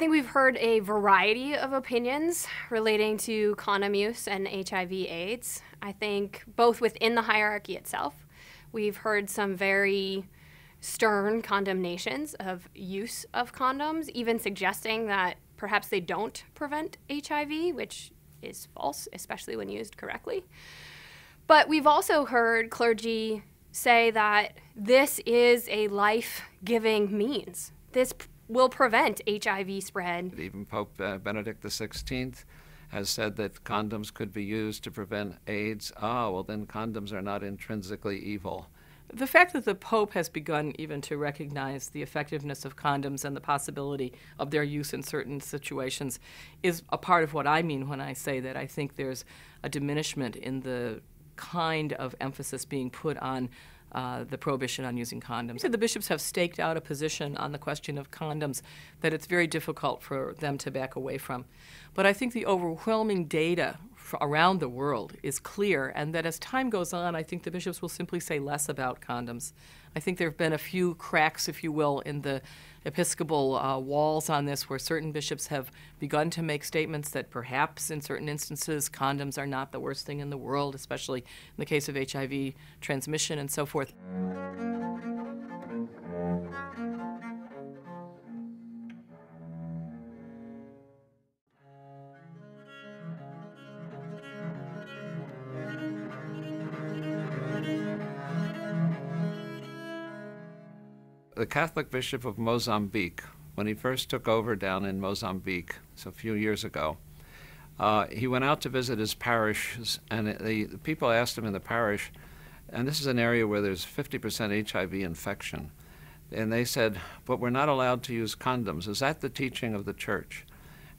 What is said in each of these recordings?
think we've heard a variety of opinions relating to condom use and HIV/AIDS. I think both within the hierarchy itself, we've heard some very stern condemnations of use of condoms, even suggesting that perhaps they don't prevent HIV, which is false, especially when used correctly. But we've also heard clergy say that this is a life-giving means. This will prevent HIV spread. Even Pope Benedict XVI has said that condoms could be used to prevent AIDS. Well, then condoms are not intrinsically evil. The fact that the Pope has begun even to recognize the effectiveness of condoms and the possibility of their use in certain situations is a part of what I mean when I say that I think there's a diminishment in the kind of emphasis being put on the prohibition on using condoms. The bishops have staked out a position on the question of condoms that it's very difficult for them to back away from. But I think the overwhelming data around the world is clear, and that as time goes on, I think the bishops will simply say less about condoms. I think there have been a few cracks, if you will, in the episcopal walls on this, where certain bishops have begun to make statements that perhaps in certain instances condoms are not the worst thing in the world, especially in the case of HIV transmission and so forth. The Catholic Bishop of Mozambique, when he first took over down in Mozambique, so a few years ago, he went out to visit his parishes, and the people asked him in the parish, and this is an area where there's 50% HIV infection, and they said, but we're not allowed to use condoms. Is that the teaching of the church?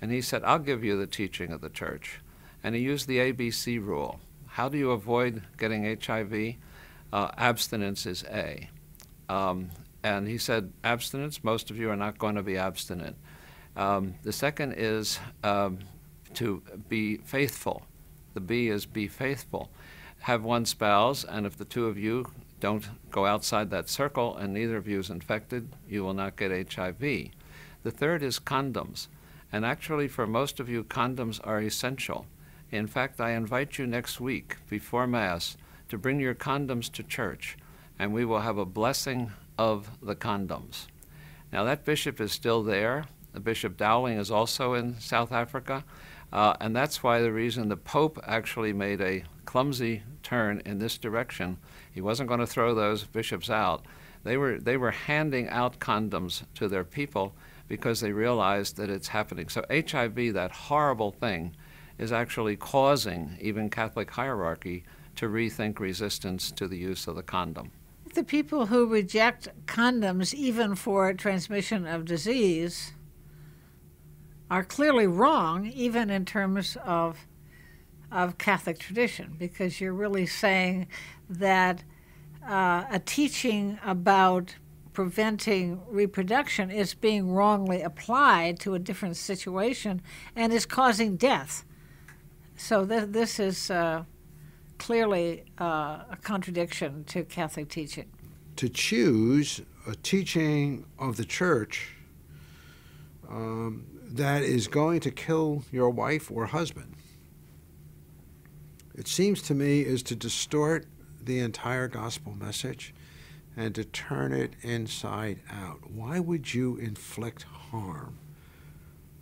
And he said, I'll give you the teaching of the church. And he used the ABC rule. How do you avoid getting HIV? Abstinence is A. And he said, abstinence, most of you are not going to be abstinent. The second is to be faithful. The B is be faithful. Have one spouse, and if the two of you don't go outside that circle and neither of you is infected, you will not get HIV. The third is condoms. And actually, for most of you, condoms are essential. In fact, I invite you next week before Mass to bring your condoms to church, and we will have a blessing of the condoms. Now, that bishop is still there. The Bishop Dowling is also in South Africa, and that's why the reason the Pope actually made a clumsy turn in this direction. He wasn't going to throw those bishops out. They were handing out condoms to their people because they realized that it's happening. So HIV, that horrible thing, is actually causing even Catholic hierarchy to rethink resistance to the use of the condom. The people who reject condoms, even for transmission of disease, are clearly wrong, even in terms of Catholic tradition, because you're really saying that a teaching about preventing reproduction is being wrongly applied to a different situation and is causing death. So this is clearly a contradiction to Catholic teaching. To choose a teaching of the Church that is going to kill your wife or husband, it seems to me, is to distort the entire gospel message and to turn it inside out. Why would you inflict harm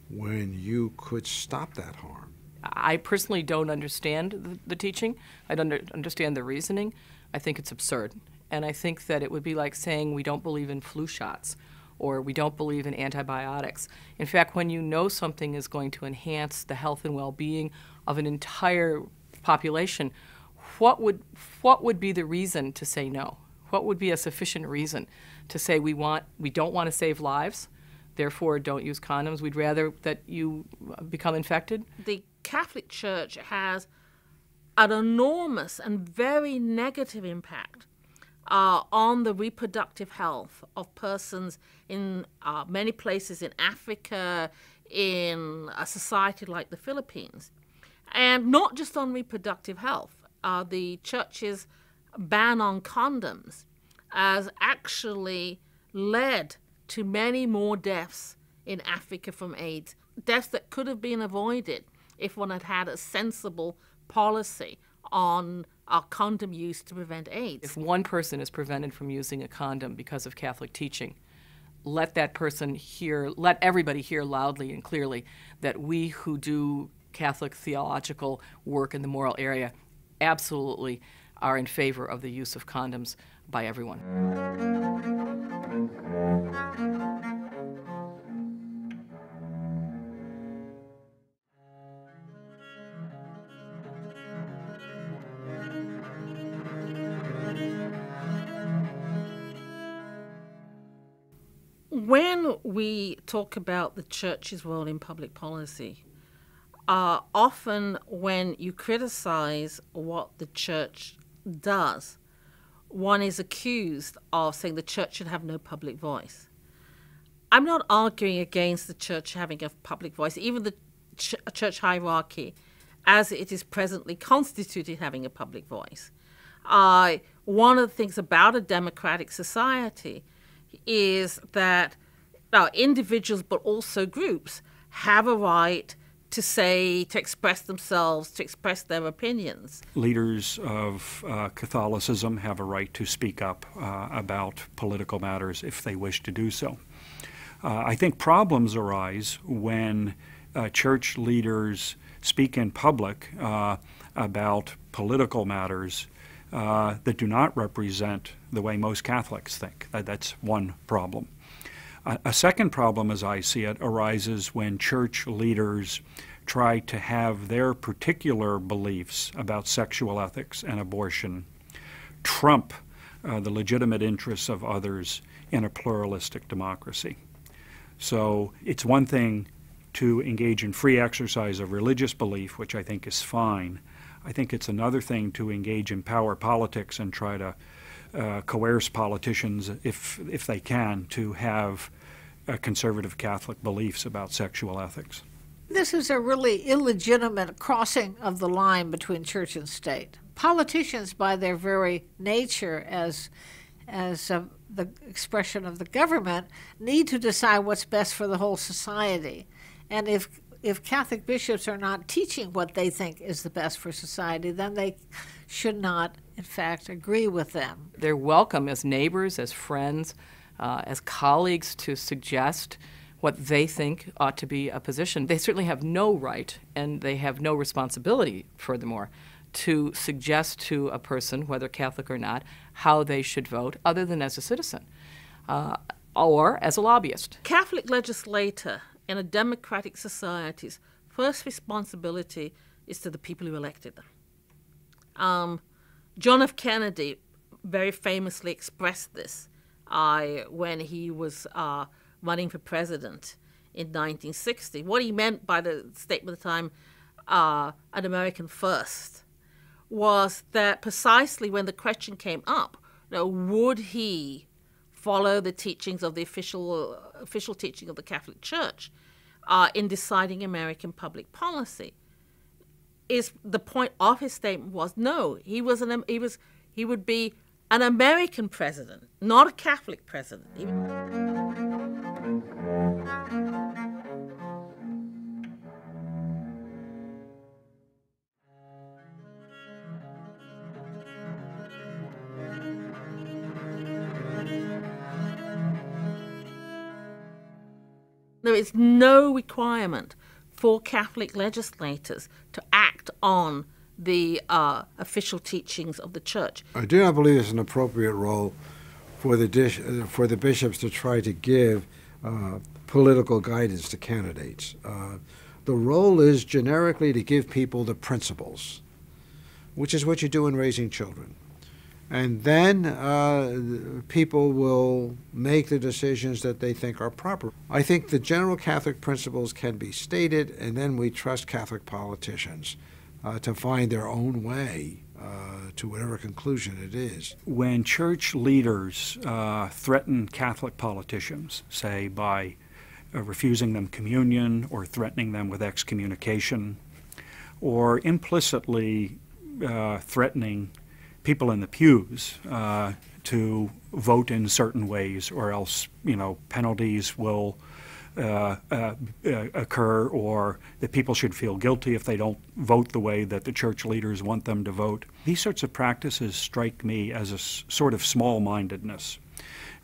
when you could stop that harm? I personally don't understand the teaching. I don't understand the reasoning. I think it's absurd. And I think that it would be like saying we don't believe in flu shots or we don't believe in antibiotics. In fact, when you know something is going to enhance the health and well-being of an entire population, what would be the reason to say no? What would be a sufficient reason to say we don't want to save lives, therefore don't use condoms, we'd rather that you become infected? The Catholic Church has an enormous and very negative impact on the reproductive health of persons in many places in Africa, in a society like the Philippines. And not just on reproductive health. The Church's ban on condoms has actually led to many more deaths in Africa from AIDS, deaths that could have been avoided if one had had a sensible policy on condom use to prevent AIDS. If one person is prevented from using a condom because of Catholic teaching, let that person hear, let everybody hear loudly and clearly that we who do Catholic theological work in the moral area absolutely are in favor of the use of condoms by everyone. When we talk about the church's role in public policy, often when you criticize what the church does, one is accused of saying the church should have no public voice. I'm not arguing against the church having a public voice, even the church hierarchy, as it is presently constituted, having a public voice. One of the things about a democratic society is that individuals, but also groups, have a right to say, to express themselves, to express their opinions. Leaders of Catholicism have a right to speak up about political matters if they wish to do so. I think problems arise when church leaders speak in public about political matters that do not represent the way most Catholics think. That's one problem. A second problem, as I see it, arises when church leaders try to have their particular beliefs about sexual ethics and abortion trump the legitimate interests of others in a pluralistic democracy. So it's one thing to engage in free exercise of religious belief, which I think is fine. I think it's another thing to engage in power politics and try to coerce politicians, if they can, to have conservative Catholic beliefs about sexual ethics. This is a really illegitimate crossing of the line between church and state. Politicians, by their very nature as the expression of the government, need to decide what's best for the whole society. And if Catholic bishops are not teaching what they think is the best for society, then they should not, in fact, agree with them. They're welcome as neighbors, as friends, as colleagues to suggest what they think ought to be a position. They certainly have no right, and they have no responsibility, furthermore, to suggest to a person, whether Catholic or not, how they should vote, other than as a citizen or as a lobbyist. Catholic legislator in a democratic society's first responsibility is to the people who elected them. John F. Kennedy very famously expressed this when he was running for president in 1960. What he meant by the statement at the time, an American first, was that precisely when the question came up, would he follow the teachings of the official teaching of the Catholic Church in deciding American public policy, is the point of his statement was no, he would be an American president, not a Catholic president. There is no requirement for Catholic legislators to act on the official teachings of the Church. I do not believe it's an appropriate role for the bishops to try to give political guidance to candidates. The role is generically to give people the principles, which is what you do in raising children. And then people will make the decisions that they think are proper. I think the general Catholic principles can be stated, and then we trust Catholic politicians to find their own way to whatever conclusion it is. When church leaders threaten Catholic politicians, say by refusing them communion or threatening them with excommunication, or implicitly threatening people in the pews to vote in certain ways, or else, penalties will occur, or that people should feel guilty if they don't vote the way that the church leaders want them to vote. These sorts of practices strike me as a sort of small-mindedness,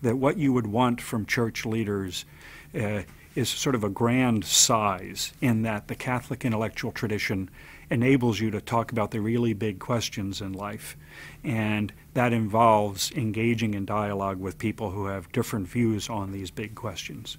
that what you would want from church leaders is sort of a grand size, in that the Catholic intellectual tradition enables you to talk about the really big questions in life, and that involves engaging in dialogue with people who have different views on these big questions.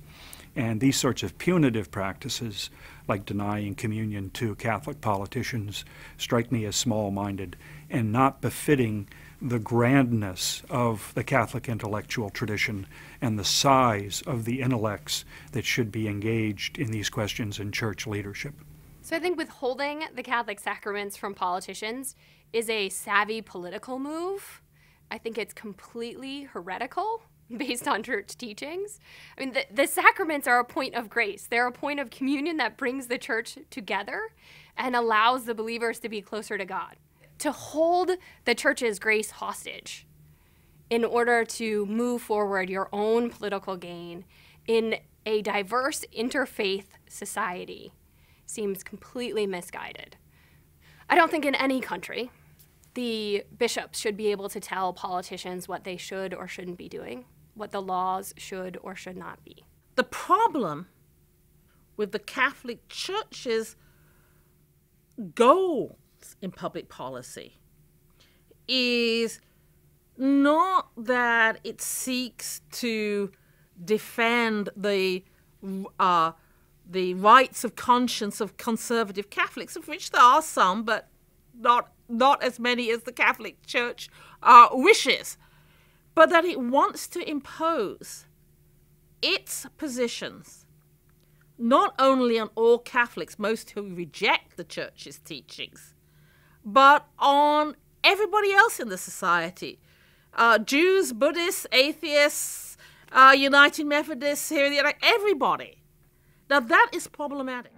And these sorts of punitive practices, like denying communion to Catholic politicians, strike me as small-minded and not befitting the grandness of the Catholic intellectual tradition and the size of the intellects that should be engaged in these questions in church leadership. So I think withholding the Catholic sacraments from politicians is a savvy political move. I think it's completely heretical based on church teachings. I mean, the sacraments are a point of grace. They're a point of communion that brings the church together and allows the believers to be closer to God. To hold the church's grace hostage in order to move forward your own political gain in a diverse interfaith society seems completely misguided. I don't think in any country the bishops should be able to tell politicians what they should or shouldn't be doing, what the laws should or should not be. The problem with the Catholic Church's goals in public policy is not that it seeks to defend the rights of conscience of conservative Catholics, of which there are some, but not as many as the Catholic Church wishes, but that it wants to impose its positions not only on all Catholics, most who reject the Church's teachings, but on everybody else in the society. Jews, Buddhists, atheists, United Methodists, everybody. Now that is problematic.